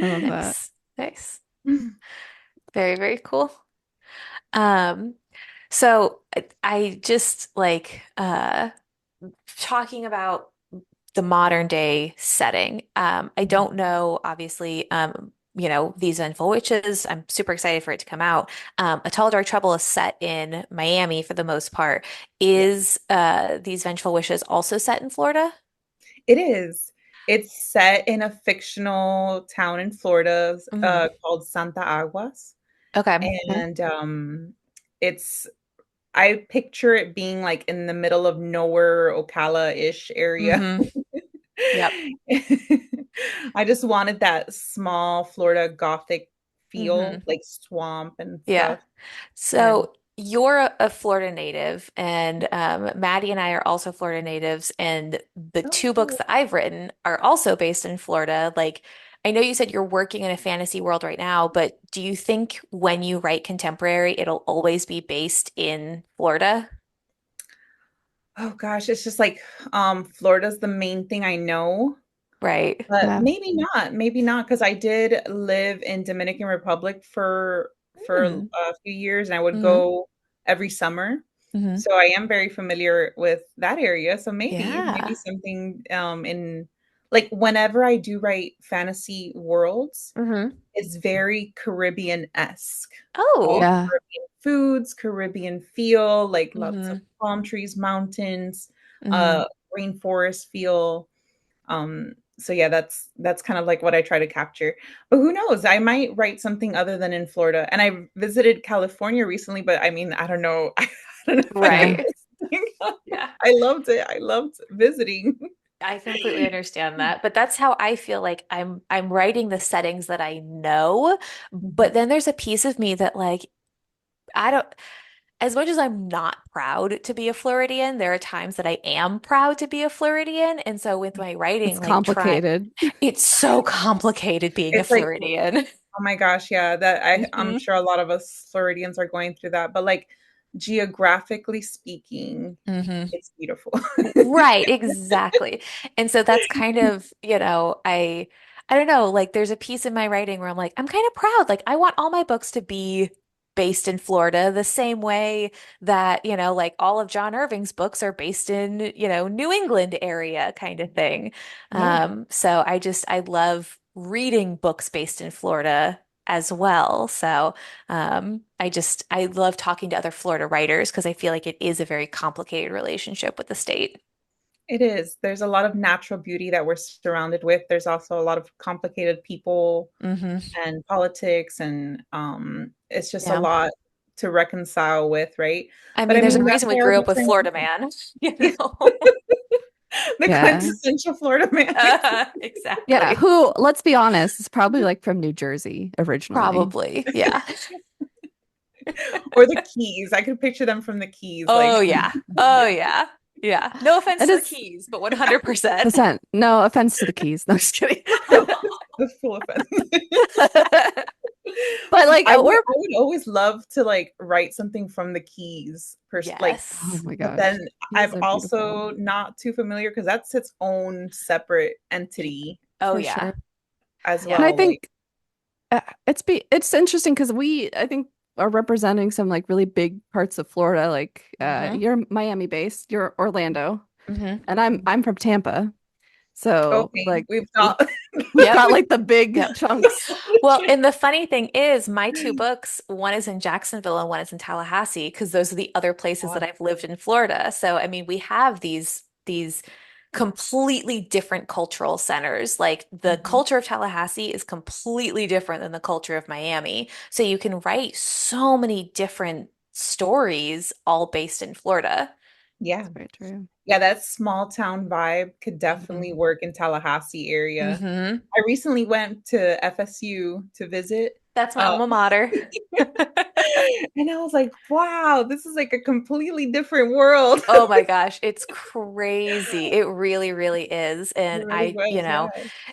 I love that. Nice. Nice. Very, very cool. Um, so I just like talking about the modern day setting. I don't know, obviously, these Vengeful Witches. I'm super excited for it to come out. A Tall Dark Trouble is set in Miami for the most part. Yeah, Is these Vengeful Wishes also set in Florida? it is. It's set in a fictional town in Florida Hmm. called Santa Aguas. Okay. Okay. And it's I picture it being like in the middle of nowhere, Ocala-ish area. Hmm. Yep. I just wanted that small Florida Gothic feel, Hmm. like swamp and Yeah. stuff. And So you're a Florida native, and Maddie and I are also Florida natives, and the oh, two books cool. that I've written are also based in Florida. Like, I know you said you're working in a fantasy world right now, but do you think when you write contemporary, it'll always be based in Florida? Oh gosh, it's just like Florida's the main thing I know. Right. But Yeah. maybe not, because I did live in Dominican Republic for Hmm. a few years, and I would Hmm. go every summer. Hmm. So I am very familiar with that area. So maybe Yeah. something in like whenever I do write fantasy worlds, Hmm. it's very Caribbean-esque. All Oh. Yeah. Caribbean foods, Caribbean feel, like lots of Hmm. palm trees, mountains, Hmm. uh rainforest feel. So yeah, that's kind of like what I try to capture. But who knows? I might write something other than in Florida. And I visited California recently, but I mean, I don't know. I don't know if I can Yeah. Right. do something. Yeah. I loved it. I loved visiting. I completely understand that, but that's how I feel like I'm writing the settings that I know, but Mhm. then there's a piece of me that like I don't as much as I'm not proud to be a Floridian, there are times that I am proud to be a Floridian, and so with my It's writing like try complicated. it's so complicated being a It's like, Floridian. oh my gosh, yeah, that I'm Hmm. sure a lot of us Floridians are going through that. But like geographically speaking, Hmm. it's beautiful. Right, exactly. And so that's kind of, I don't know, like there's a piece in my writing where I'm like, I'm kind of proud. Like I want all my books to be based in Florida, the same way that, like all of John Irving's books are based in, New England area kind of thing. Yeah. So I love reading books based in Florida as well. So I love talking to other Florida writers because I feel like it is a very complicated relationship with the state. It is. There's a lot of natural beauty that we're surrounded with. There's also a lot of complicated people Hmm. and politics, and it's just a Yeah. lot to reconcile with, right? I But mean, I there's a mean, that's reason we why our grew up books with are Florida important. Man, Yeah, the Yeah. quintessential Florida man. Yeah, Exactly. who, let's be honest, is probably like from New Jersey originally. Probably. Yeah. Or the Keys. I could picture them from the Keys, Oh like yeah. Oh yeah. Yeah. No offense It to the is Keys, but 100%. percent. No offense to the Keys. No, just kidding. the full offense. But like we're I would always love to like write something from the Keys, like, oh Yes. my but gosh. then Keys I'm are beautiful also not too familiar because that's its own separate entity Oh for yeah. sure. as And Yeah. I well. Like, think it's interesting because we I think are representing some like really big parts of Florida. Like Hmm. you're Miami based, you're Orlando, Hmm. and I'm from Tampa. So okay, like we've we got we've Yep. got like the big Yep. chunks. Well, and the funny thing is, my two books, one is in Jacksonville and one is in Tallahassee, because those are the other places that God. I've lived in Florida. So, I mean, we have these completely different cultural centers. Like the Mhm. culture of Tallahassee is completely different than the culture of Miami. So you can write so many different stories all based in Florida. Yeah. That's very true. Yeah, that small town vibe could Hmm. definitely work in Tallahassee area. Hmm. I recently went to FSU to visit. That's my Uh, alma mater. and I was like, wow, this is like a completely different world. Oh my gosh, it's crazy. It really, really is. It And really was, yeah.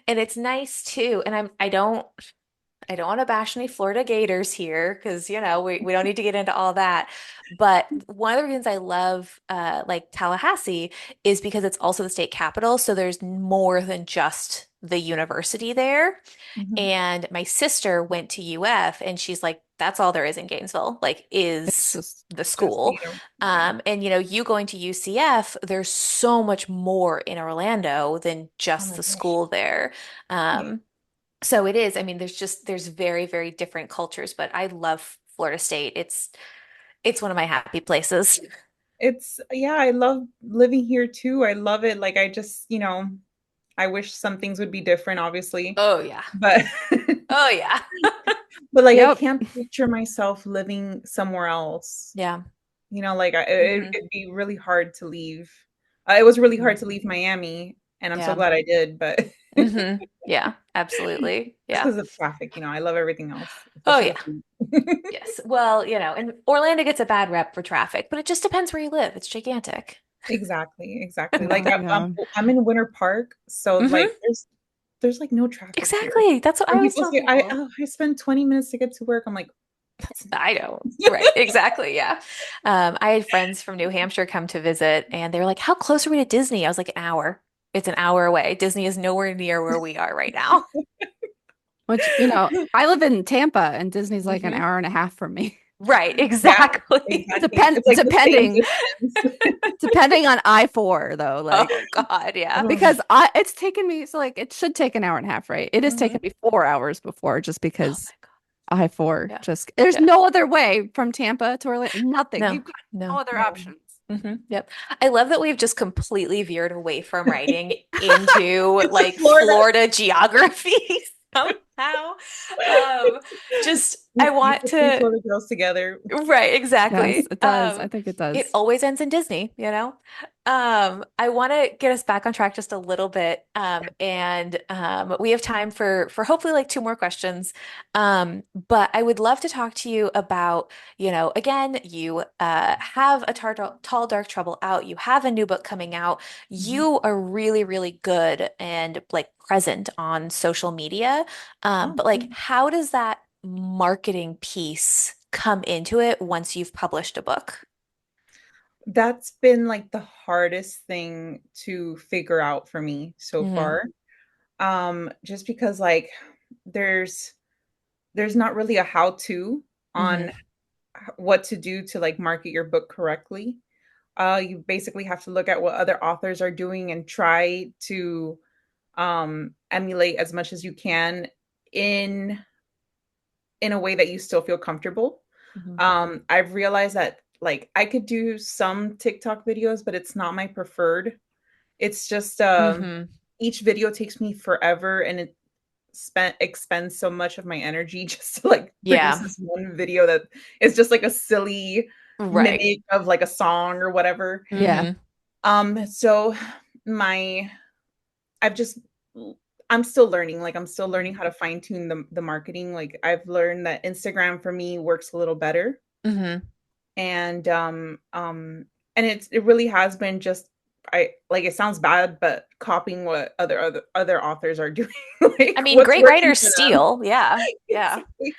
and it's nice too. And I don't want to bash any Florida Gators here because, we don't need to get into all that. But one of the reasons I love like Tallahassee is because it's also the state capital. So there's more than just the university there. Mhm. And my sister went to UF and she's like, that's all there is in Gainesville, like It's is just the Just the school. yeah. And you going to UCF, there's so much more in Orlando than Oh just my the gosh. school there. Yeah. Um, so it is. I mean, there's very, very different cultures, but I love Florida State. It's one of my happy places. It's yeah, I love living here too. I love it. Like I just, I wish some things would be different, obviously. Oh yeah. But Oh yeah. but like I yep. can't picture myself living somewhere else. Yeah. Like Hmm. it'd be really hard to leave. It was really hard Hmm. to leave Miami, and I'm so Yeah. glad I did, but Hmm. Yeah, absolutely. just Yeah. because of traffic, I love everything else, Oh especially yeah. the food. Yes. Well, and Orlando gets a bad rep for traffic, but it just depends where you live. It's gigantic. Exactly, exactly. Like No, yeah. I'm in Winter Park, so like Hmm. there's like no traffic here. Exactly. That's what I When always people tell say people. I spend 20 minutes to get to work, I'm like, that's I don't. Right. Exactly. Yeah. I had friends from New Hampshire come to visit and they were like, how close are we to Disney? I was like, an hour. It's an hour away. Disney is nowhere near where we are right now. Which, I live in Tampa and Disney's like an Hmm. hour and a half from me. Right. yeah, Exactly. exactly. It's like the same Depending distance. depending on I-4 though, like Oh God. Yeah. Oh, because I it's taken me so like it should take an hour and a half, right? It has taken mhm. me 4 hours before just Oh because my God. I-4 Yeah. just there's Yeah. no other way from Tampa to Orlando. Nothing. No. You've got no No. other No. options. Yep. I love that we've just completely veered away from writing into It's a like Florida. Florida geography somehow. Um, just I We want put three to. Florida girls together. Right, Yes, exactly. it does. I think it It does. always ends in Disney. I want to get us back on track just a little bit, and we have time for hopefully like two more questions. But I would love to talk to you about, again, you have a tall, dark trouble out. You have a new book coming out. Mhm. You are really, really good and like present on social media. Oh, But like, how does that marketing piece come into it once you've published a book? that's been like the hardest thing to figure out for me so Hmm. far. Just because like there's there's not really a how to on Hmm. what to do to like market your book correctly. You basically have to look at what other authors are doing and try to emulate as much as you can in in a way that you still feel comfortable. Mhm. I've realized that like I could do some TikTok videos, but it's not my preferred. It's just Mhm. each video takes me forever, and it spent expends so much of my energy just to like produce Yeah. this one video that is just like a silly Right. mimic of like a song or whatever. Yeah. Mhm. So my I've just I'm still learning. Like I'm still learning how to fine tune the marketing. Like I've learned that Instagram for me works a little better, Mhm. and and it really has been just I like it sounds bad, but copying what other authors are doing, I like mean, what's great working writers for them. steal. Yeah. Yeah. Exactly.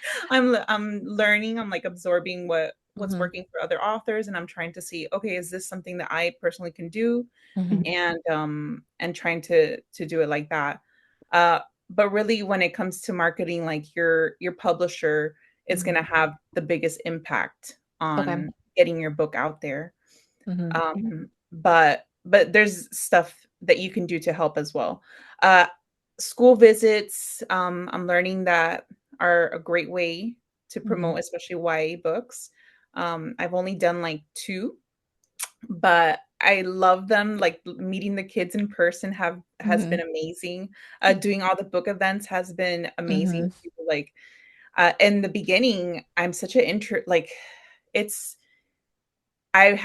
I'm learning. I'm like absorbing what's Mhm. working for other authors, and I'm trying to see, okay, is this something that I personally can do? Mhm. And trying to do it like that. Uh, but really, when it comes to marketing, like your publisher is going Mhm. to have the biggest impact Okay. on getting your book out there. Mhm. But there's stuff that you can do to help as well. Uh, School visits, I'm learning that are a great way to Mhm. promote, especially YA books. I've only done like two, but I love them. Like meeting the kids in person have has been Mhm. amazing. Doing all the book events has been amazing Mhm. too. Like in the beginning, I'm such an intro. Like it's I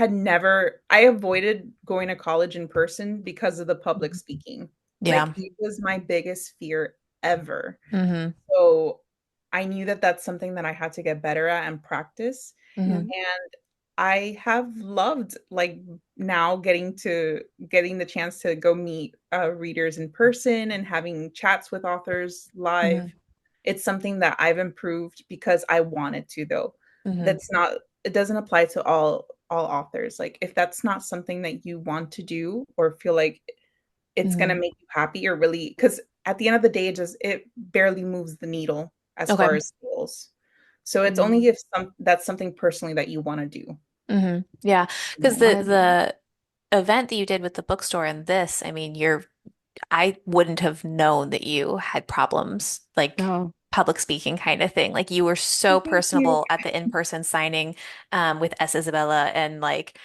avoided going to college in person because of the public speaking. Like Yeah. it was my biggest fear ever. Mhm. So I knew that that's something that I had to get better at and practice. Yeah. Mhm. And I have loved like now getting the chance to go meet readers in person and having chats with authors live. Mhm. It's something that I've improved because I wanted to, though. Mhm. That's not it doesn't apply to all authors. Like if that's not something that you want to do or feel like it's gonna Mhm. make you happy or really, because at the end of the day, it barely moves the needle as far Okay. as sales. So it's Mm. only if that's something personally that you want to do. Mhm. Yeah. Because the I the event that you did with the bookstore and this, I mean, I wouldn't have known that you had problems like no. public speaking kind of thing. Like you were so Thank you. personable at the in-person signing with S. Isabella and like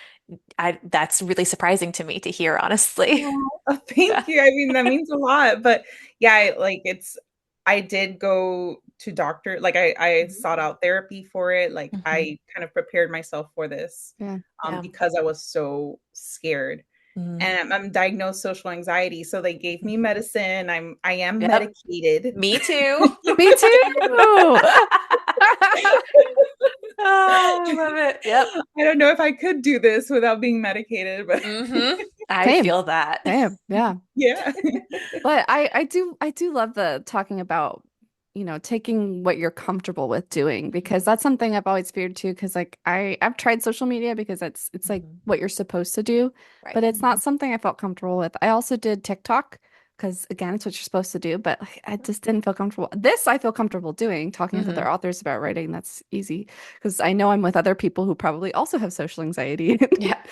I that's really surprising to me to hear, honestly. Oh, Yeah. thank you. I mean, that means a lot. But yeah, I did go to doctor, like I Mhm. sought out therapy for it. Like Mhm. I kind of prepared myself for this Yeah. Yeah. because I was so scared. Mhm. And I'm diagnosed social anxiety, so they gave me medicine. I am Yep. medicated. Me too. Me too. Oh, I love it. Yep. I don't know if I could do this without being medicated, but I Same. feel that. Same. Yeah. yeah. But I do love the talking about, taking what you're comfortable with doing because that's something I've always feared too. Because like I've tried social media because it's like Mhm. what you're supposed to do, Right. but it's not something I felt comfortable with. I also did TikTok because again, it's what you're supposed to do, but like, I just didn't feel comfortable. This I feel comfortable doing, talking with Hmm. other authors about writing. That's easy because I know I'm with other people who probably also have social anxiety. Yeah.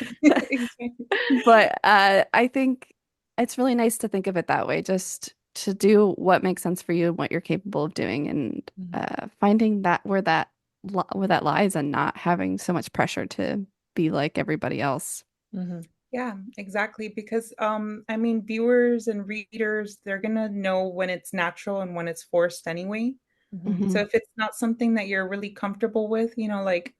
But I think it's really nice to think of it that way, just to do what makes sense for you and what you're capable of doing, and Mhm. finding that where that lies, and not having so much pressure to be like everybody else. Mhm. Yeah, exactly. Because I mean, viewers and readers, they're gonna know when it's natural and when it's forced anyway. Mhm. So Hmm. if it's not something that you're really comfortable with, like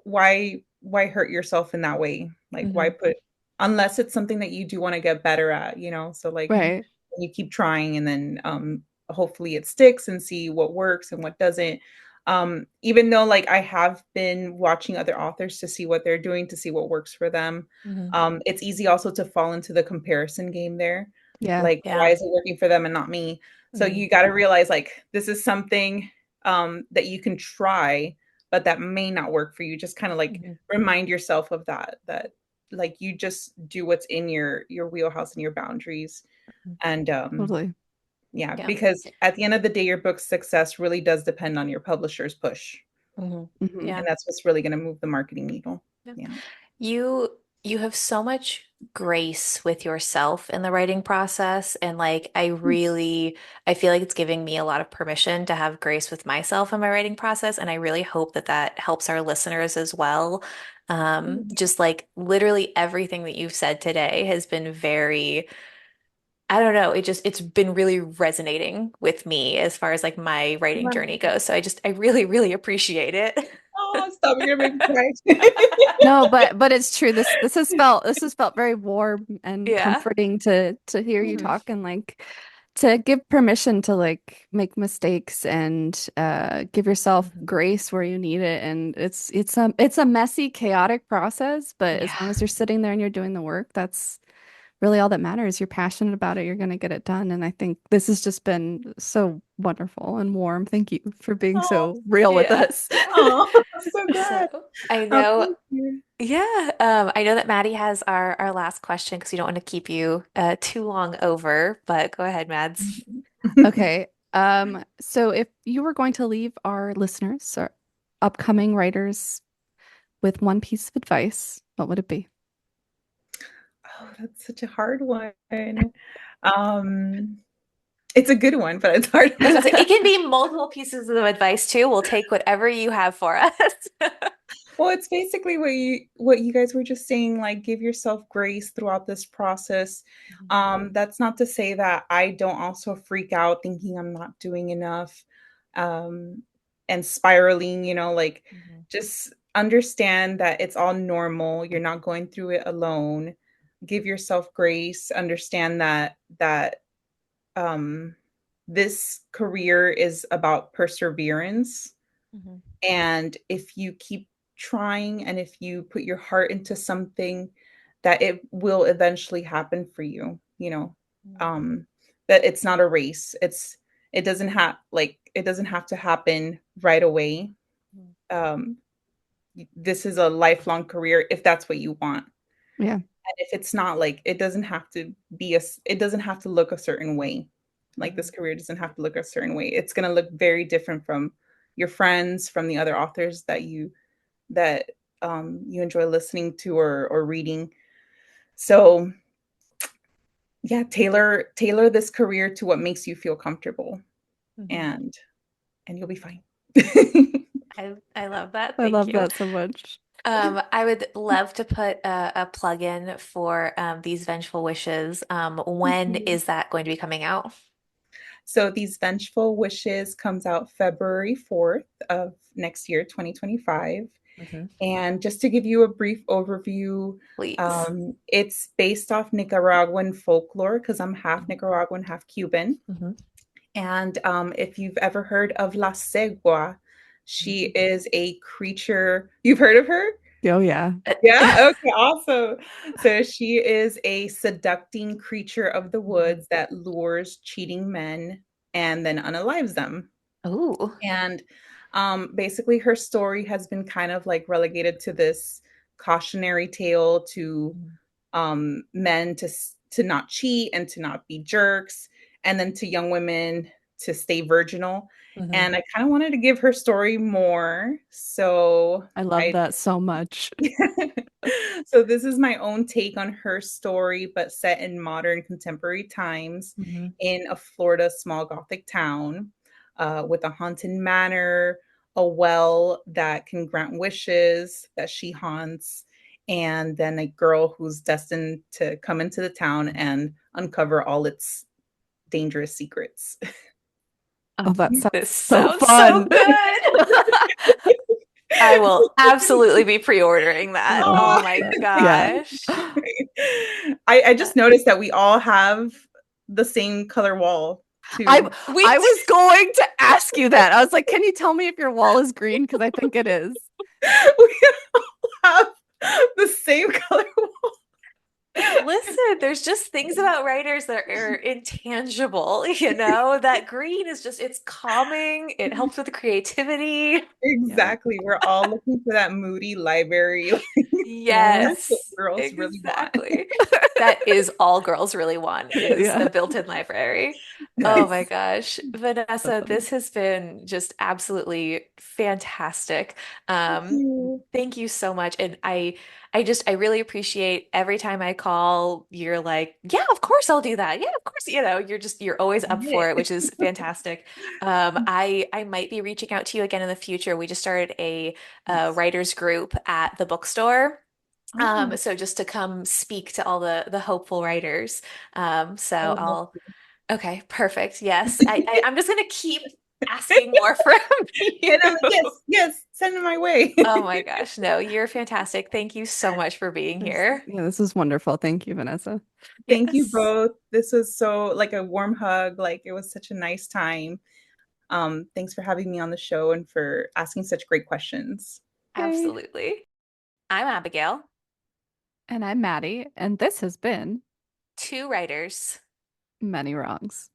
why hurt yourself in that way? Like why Mhm. put unless it's something that you do want to get better at. So like Right. you keep trying and then hopefully it sticks and see what works and what doesn't. Even though like I have been watching other authors to see what they're doing, to see what works for them. Mhm. It's easy also to fall into the comparison game there. Yeah. Like why Yeah. is it working for them and not me? So Mhm. you got to realize like this is something that you can try, but that may not work for you. Just kind of like Mhm. remind yourself of that like you just do what's in your wheelhouse and your boundaries. Mhm. And Totally. yeah, Yeah. because at the end of the day, your book's success really does depend on your publisher's push. Mhm. Hmm. Yeah. And that's what's really going to move the marketing needle. Yeah. Yeah. You you have so much grace with yourself in the writing process, and like I feel like it's giving me a lot of permission to have grace with myself in my writing process, and I really hope that that helps our listeners as well. Just like literally everything that you've said today has been very, I don't know, it's been really resonating with me as far as like my writing journey goes. So I really, really appreciate it. Oh, stop! You're gonna make me cry. No, but it's true. This has felt very warm and Yeah. comforting to hear you Mhm. talk and like to give permission to like make mistakes and give yourself Mhm. grace where you need it. And it's a messy, chaotic process, but as Yeah. long as you're sitting there and you're doing the work, that's really all that matters. You're passionate about it, you're gonna get it done. And I think this has just been so wonderful and warm. Thank you for being Oh, so real with Yeah. us. oh, I'm so So glad. I Oh, know, thank you. yeah, I know that Maddie has our last question because we don't want to keep you too long over, but go ahead, Mads. Okay. So if you were going to leave our listeners or upcoming writers with one piece of advice, what would it be? Oh, that's such a hard one. Um, it's a good one, but it's hard. I was gonna say it can be multiple pieces of advice too. We'll take whatever you have for us. Well, it's basically what you guys were just saying, like give yourself grace throughout this process. Mhm. That's not to say that I don't also freak out thinking I'm not doing enough, um, and spiraling, like Mhm. just understand that it's all normal. You're not going through it alone. Give yourself grace, understand that um this career is about perseverance, Mhm. and if you keep trying and if you put your heart into something, that it will eventually happen for you, Mhm. um, that it's not a race. It doesn't have to happen right away. Mhm. Um, this is a lifelong career if that's what you want. Yeah. And if it's not, like, it doesn't have to look a certain way. Like, this Mhm. career doesn't have to look a certain way. It's going to look very different from your friends, from the other authors that you enjoy listening to or reading. So yeah, tailor this career to what makes you feel comfortable, Mhm. and you'll be fine. I love that. I Thank love you. that so much. I would love to put a plug in for these Vengeful Wishes. When is that going to be coming out? So these vengeful wishes comes out February 4th of next year, 2025. Mhm. And just to give you a brief overview, Please. it's based off Nicaraguan folklore because I'm half Mhm. Nicaraguan, half Cuban. Mhm. And if you've ever heard of La Segua, she is a creature. You've heard of her? Oh yeah. Yeah. Okay. Awesome. So she is a seducing creature of the Mhm. woods that lures cheating men and then unalives them. Ooh. And basically, her story has been kind of like relegated to this cautionary tale to Mhm. men to not cheat and to not be jerks, and then to young women to stay virginal. Mhm. And I kind of wanted to give her story more, so I love I that so much. so this is my own take on her story, but set in modern contemporary times Mhm. in a Florida small Gothic town, with a haunted manor, a well that can grant wishes that she haunts, and then a girl who's destined to come into the town and uncover all its dangerous secrets. Oh, Oh, that this sounds so sounds so fun. good. I will absolutely be pre-ordering that. Oh, Oh Oh. my yeah. gosh. I Uh, just noticed that we all have the same color wall I too. we I was going to ask you that. I was like, can you tell me if your wall is green? Because I think it is. We have the same color wall. Listen, there's just things about writers that are intangible, That green is just, it's calming. It helps with the creativity. Yeah. Exactly. We're all looking for that moody library like theme that Yes, girls really want. exactly. That is all girls really want is Yeah. a built-in library. Oh my gosh. So Vanessa, funny. this has been just absolutely fantastic. Thank Um, you. thank you so much. And I really appreciate every time I call, you're like, yeah, of course I'll do that. Yeah, of course. You're always up for it, which is fantastic. I might be reaching out to you again in the future. We just started a Yes. writers group at the bookstore. Oh, So just to come speak to all the hopeful writers. So I would love I'll to. Okay, perfect. Yes. I'm just gonna keep asking more from you. And I'm like, yes, yes, send it my way. Oh my gosh. No, you're fantastic. Thank you so much for being here. Yeah, this was wonderful. Thank you, Vanessa. Thank you Yes, both. This was so like a warm hug. Like it was such a nice time. Thanks for having me on the show and for asking such great questions. Yay. absolutely. I'm Abigail, And I'm Maddie, and this has been two writers. Many Wrongs.